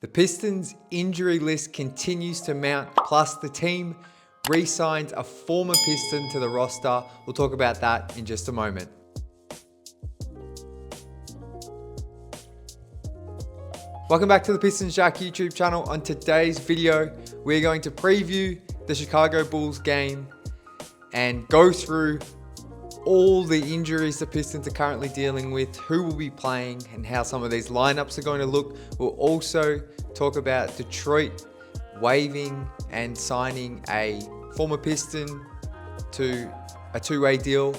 The Pistons injury list continues to mount, plus the team re-signs a former Piston to the roster. We'll talk about that in just a moment. Welcome back to the Pistons Jack YouTube channel. On today's video, we're going to preview the Chicago Bulls game and go through all the injuries the Pistons are currently dealing with, who will be playing, and how some of these lineups are going to look. We'll also talk about Detroit waiving and signing a former Piston to a two-way deal.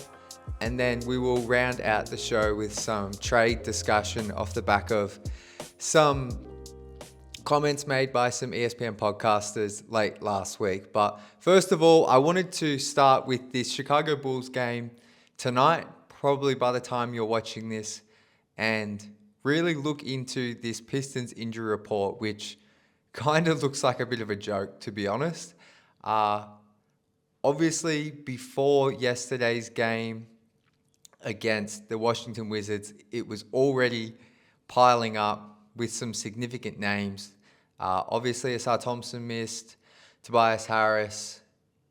And then we will round out the show with some trade discussion off the back of some comments made by some ESPN podcasters late last week. But first of all, I wanted to start with this Chicago Bulls game tonight, probably by the time you're watching this, and really look into this Pistons injury report, which kind of looks like a bit of a joke, to be honest. Obviously, before yesterday's game against the Washington Wizards, it was already piling up with some significant names. Obviously, Asar Thompson missed, Tobias Harris,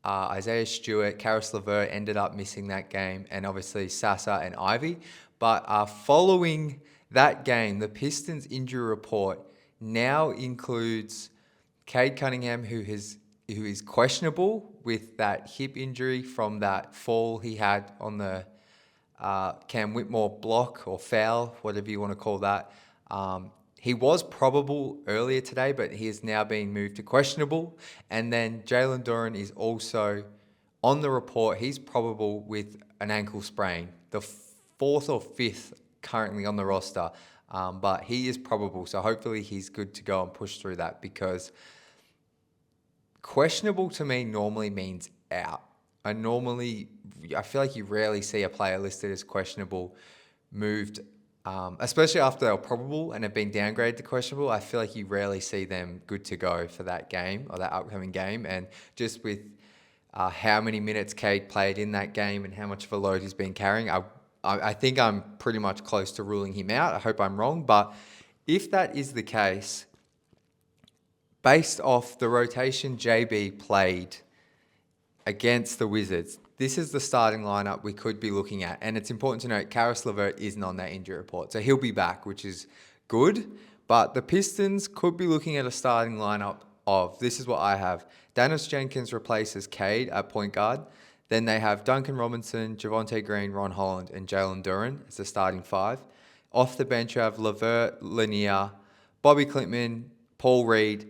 Isaiah Stewart, Karis LeVert ended up missing that game, and obviously Sasa and Ivy. But following that game, the Pistons injury report now includes Cade Cunningham, who is questionable with that hip injury from that fall he had on the Cam Whitmore block or foul, whatever you want to call that. He was probable earlier today, but he is now being moved to questionable. And then Jalen Duren is also on the report. He's probable with an ankle sprain, the fourth or fifth currently on the roster. But he is probable, so hopefully he's good to go and push through that, because questionable to me normally means out. I feel like you rarely see a player listed as questionable moved, especially after they're probable and have been downgraded to questionable. I feel like you rarely see them good to go for that game or that upcoming game. And just with how many minutes Cade played in that game and how much of a load he's been carrying, I think I'm pretty much close to ruling him out. I hope I'm wrong. But if that is the case, based off the rotation JB played against the Wizards, this is the starting lineup we could be looking at. And it's important to note, Karis LeVert isn't on that injury report, so he'll be back, which is good. But the Pistons could be looking at a starting lineup of, this is what I have: Dennis Jenkins replaces Cade at point guard. Then they have Duncan Robinson, Javonte Green, Ron Holland, and Jalen Duren as the starting five. Off the bench, you have LeVert, Lanier, Bobby Klintman, Paul Reed,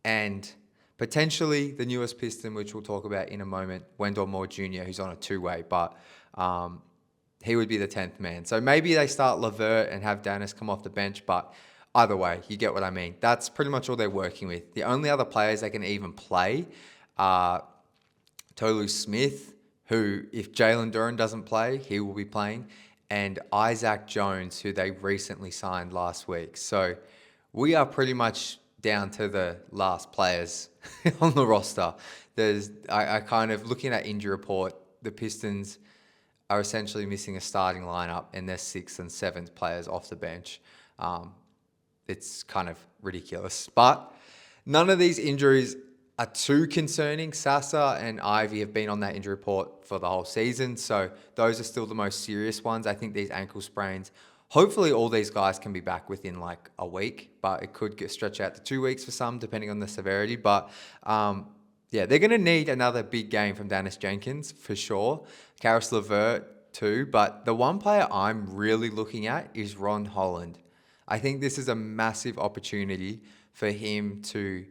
and potentially the newest Piston, which we'll talk about in a moment, Wendell Moore Jr., who's on a two-way, but he would be the 10th man. So maybe they start LeVert and have Dennis come off the bench, but either way, you get what I mean. That's pretty much all they're working with. The only other players they can even play are Tolu Smith, who, if Jalen Duren doesn't play, he will be playing, and Isaac Jones, who they recently signed last week. So we are pretty much down to the last players on the roster. I kind of, looking at injury report, the Pistons are essentially missing a starting lineup and their 6th and 7th players off the bench. It's kind of ridiculous, but none of these injuries are too concerning. Sasa and Ivy have been on that injury report for the whole season, so those are still the most serious ones. I think these ankle sprains, hopefully all these guys can be back within like a week, but it could get stretched out to 2 weeks for some, depending on the severity. But yeah, they're going to need another big game from Dennis Jenkins for sure. Karis LeVert too. But the one player I'm really looking at is Ron Holland. I think this is a massive opportunity for him to,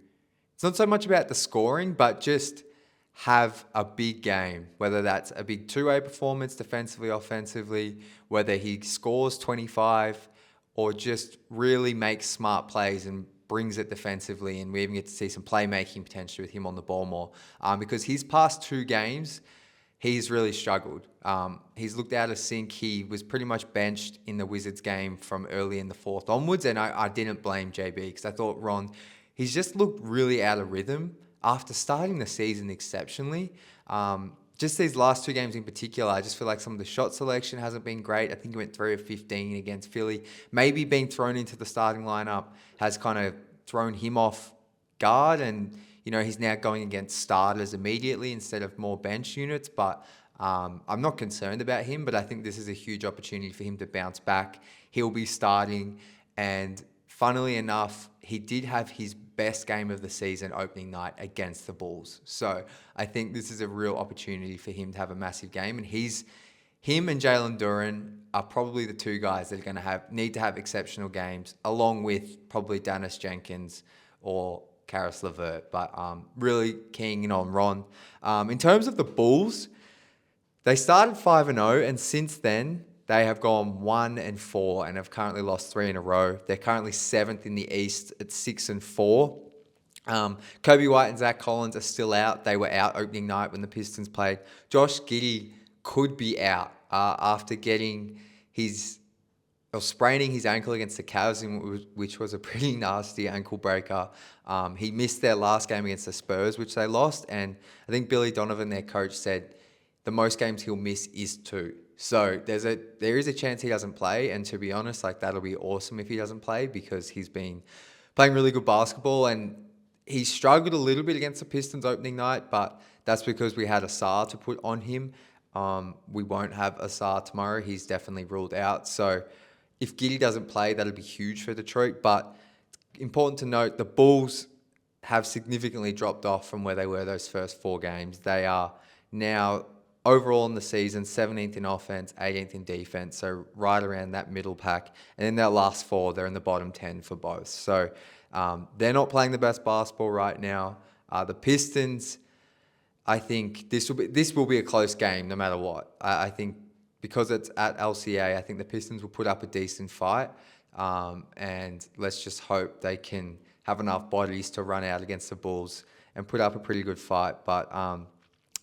it's not so much about the scoring, but just have a big game, whether that's a big two-way performance defensively, offensively, whether he scores 25 or just really makes smart plays and brings it defensively. And we even get to see some playmaking potential with him on the ball more, because his past 2 games, he's really struggled. He's looked out of sync. He was pretty much benched in the Wizards game from early in the 4th onwards, and I didn't blame JB, because I thought Ron, he's just looked really out of rhythm after starting the season exceptionally. Just these last 2 games in particular, I just feel like some of the shot selection hasn't been great. I think he went 3 of 15 against Philly. Maybe being thrown into the starting lineup has kind of thrown him off guard, and he's now going against starters immediately instead of more bench units. But I'm not concerned about him, but I think this is a huge opportunity for him to bounce back. He'll be starting, and funnily enough, he did have his best game of the season opening night against the Bulls. So I think this is a real opportunity for him to have a massive game, and him and Jalen Duren are probably the two guys that are going to need to have exceptional games, along with probably Dennis Jenkins or Karis LeVert. But really keying in on Ron. In terms of the Bulls, they started 5-0, and since then they have gone 1-4 and have currently lost 3 in a row. They're currently 7th in the East at 6-4. Kobe White and Zach Collins are still out. They were out opening night when the Pistons played. Josh Giddey could be out after spraining his ankle against the Cavs, which was a pretty nasty ankle breaker. He missed their last game against the Spurs, which they lost, and I think Billy Donovan, their coach, said the most games he'll miss is 2. So there is a chance he doesn't play, and to be honest, that'll be awesome if he doesn't play, because he's been playing really good basketball, and he struggled a little bit against the Pistons opening night, but that's because we had Asar to put on him. We won't have Asar tomorrow. He's definitely ruled out. So if Giddey doesn't play, that'll be huge for Detroit. But important to note, the Bulls have significantly dropped off from where they were those first 4 games. They are now overall in the season 17th in offense, 18th in defense, so right around that middle pack. And in their last 4, they're in the bottom 10 for both. So they're not playing the best basketball right now. The Pistons, I think this will be a close game no matter what. I think because it's at LCA, I think the Pistons will put up a decent fight, and let's just hope they can have enough bodies to run out against the Bulls and put up a pretty good fight. But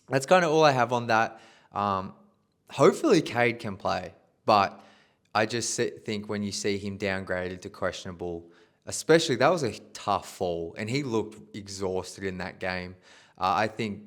that's kind of all I have on that. Hopefully Cade can play, but I just think when you see him downgraded to questionable, especially that was a tough fall, and he looked exhausted in that game. I think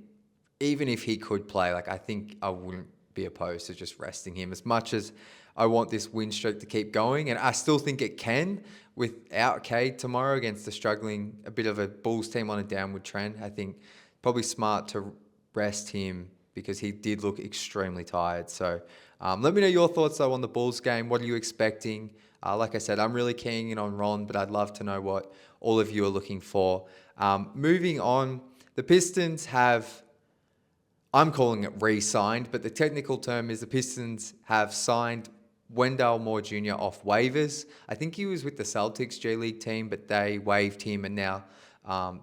even if he could play, I think I wouldn't be opposed to just resting him, as much as I want this win streak to keep going. And I still think it can without Cade tomorrow against a bit of a Bulls team on a downward trend. I think probably smart to rest him because he did look extremely tired. So let me know your thoughts though on the Bulls game. What are you expecting? Like I said, I'm really keying in on Ron, but I'd love to know what all of you are looking for. Moving on, the Pistons I'm calling it re-signed, but the technical term is the Pistons have signed Wendell Moore Jr. off waivers. I think he was with the Celtics G League team, but they waived him, and now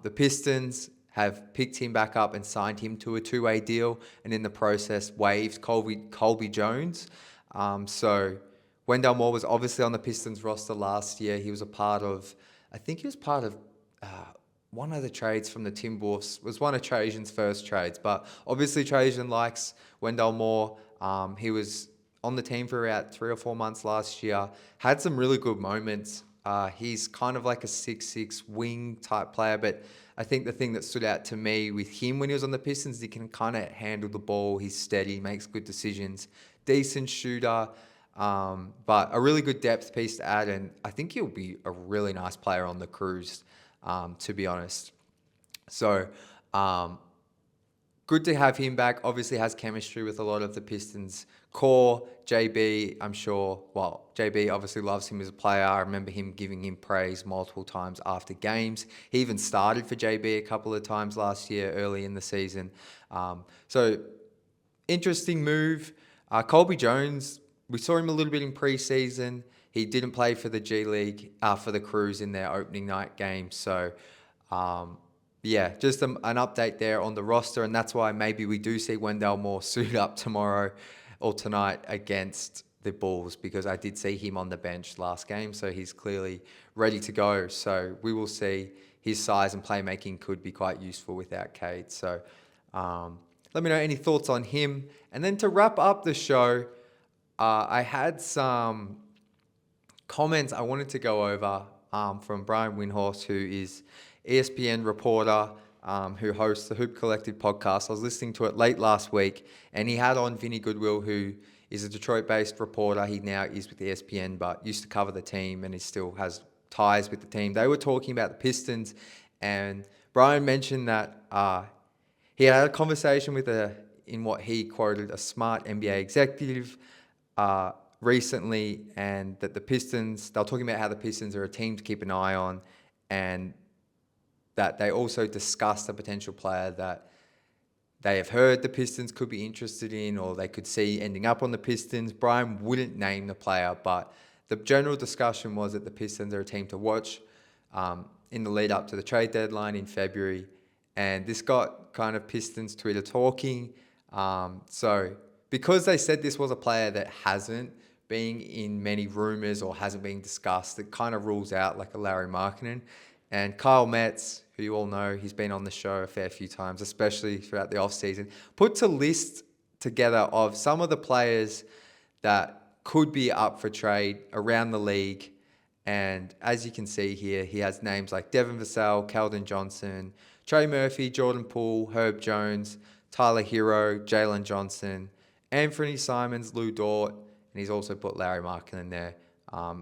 the Pistons have picked him back up and signed him to a 2-way deal, and in the process waived Colby Jones. So Wendell Moore was obviously on the Pistons roster last year. He was part of one of the trades from the Timberwolves. Was one of Trajan's first trades, but obviously Trajan likes Wendell Moore. He was on the team for about 3 or 4 months last year. Had some really good moments. He's kind of like a 6'6" wing type player, but I think the thing that stood out to me with him when he was on the Pistons, he can kind of handle the ball. He's steady, makes good decisions, decent shooter, but a really good depth piece to add. And I think he'll be a really nice player on the Cruise, to be honest. So good to have him back. Obviously has chemistry with a lot of the Pistons core. JB, JB obviously loves him as a player. I remember him giving him praise multiple times after games. He even started for JB a couple of times last year, early in the season. So interesting move. Colby Jones, we saw him a little bit in preseason. He didn't play for the G League, for the Cruise in their opening night game. So, just an update there on the roster. And that's why maybe we do see Wendell Moore suit up tomorrow or tonight against the Bulls, because I did see him on the bench last game. So he's clearly ready to go. So we will see. His size and playmaking could be quite useful without Cade. So let me know any thoughts on him. And then to wrap up the show, I had some comments I wanted to go over from Brian Windhorst, who is ESPN reporter, who hosts the Hoop Collective podcast. I was listening to it late last week, and he had on Vinny Goodwill, who is a Detroit-based reporter. He now is with ESPN, but used to cover the team, and he still has ties with the team. They were talking about the Pistons, and Brian mentioned that he had a conversation with in what he quoted, a smart NBA executive recently, and that the Pistons, they were talking about how the Pistons are a team to keep an eye on, and that they also discussed a potential player that they have heard the Pistons could be interested in, or they could see ending up on the Pistons. Brian wouldn't name the player, but the general discussion was that the Pistons are a team to watch in the lead up to the trade deadline in February. And this got kind of Pistons Twitter talking. So because they said this was a player that hasn't been in many rumors or hasn't been discussed, it kind of rules out like a Larry Markkinen. And Kyle Metz, who you all know, he's been on the show a fair few times, especially throughout the offseason, puts a list together of some of the players that could be up for trade around the league. And as you can see here, he has names like Devin Vassell, Keldon Johnson, Trey Murphy, Jordan Poole, Herb Jones, Tyler Hero, Jalen Johnson, Anthony Simons, Lou Dort, and he's also put Larry Markkinen there,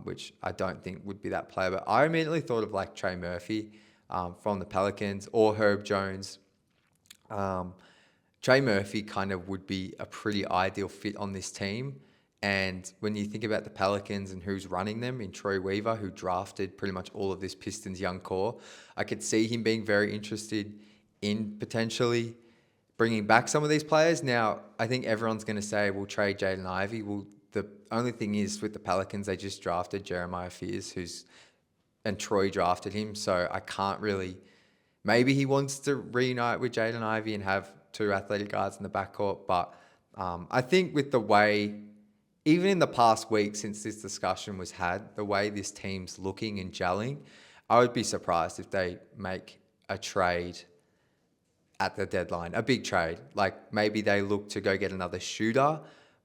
which I don't think would be that player. But I immediately thought of like Trey Murphy from the Pelicans, or Herb Jones. Trey Murphy kind of would be a pretty ideal fit on this team. And when you think about the Pelicans and who's running them in Troy Weaver, who drafted pretty much all of this Pistons young core, I could see him being very interested in potentially bringing back some of these players. Now, I think everyone's going to say we'll trade Jaden Ivey. Well, the only thing is with the Pelicans, they just drafted Jeremiah Fears, and Troy drafted him. So I can't really, maybe he wants to reunite with Jaden Ivey and have two athletic guards in the backcourt. But I think with the way, even in the past week since this discussion was had, the way this team's looking and gelling, I would be surprised if they make a trade at the deadline, a big trade. Like maybe they look to go get another shooter,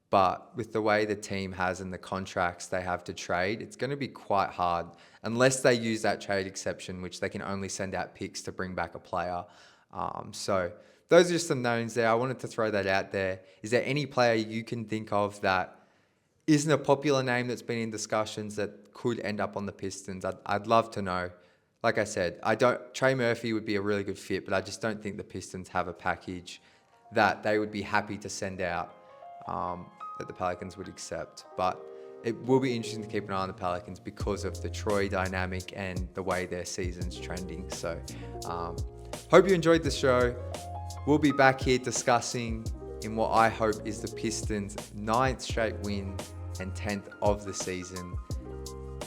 but with the way the team has and the contracts they have to trade, it's going to be quite hard unless they use that trade exception, which they can only send out picks to bring back a player. So those are just some knowns there. I wanted to throw that out there. Is there any player you can think of that isn't a popular name that's been in discussions that could end up on the Pistons? I'd love to know. Like I said, Trey Murphy would be a really good fit, but I just don't think the Pistons have a package that they would be happy to send out that the Pelicans would accept. But it will be interesting to keep an eye on the Pelicans because of the Troy dynamic and the way their season's trending. So hope you enjoyed the show. We'll be back here discussing in what I hope is the Pistons' 9th straight win and 10th of the season,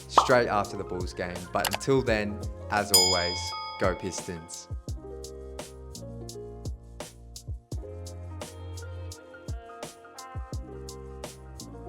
straight after the Bulls game. But until then, as always, go Pistons.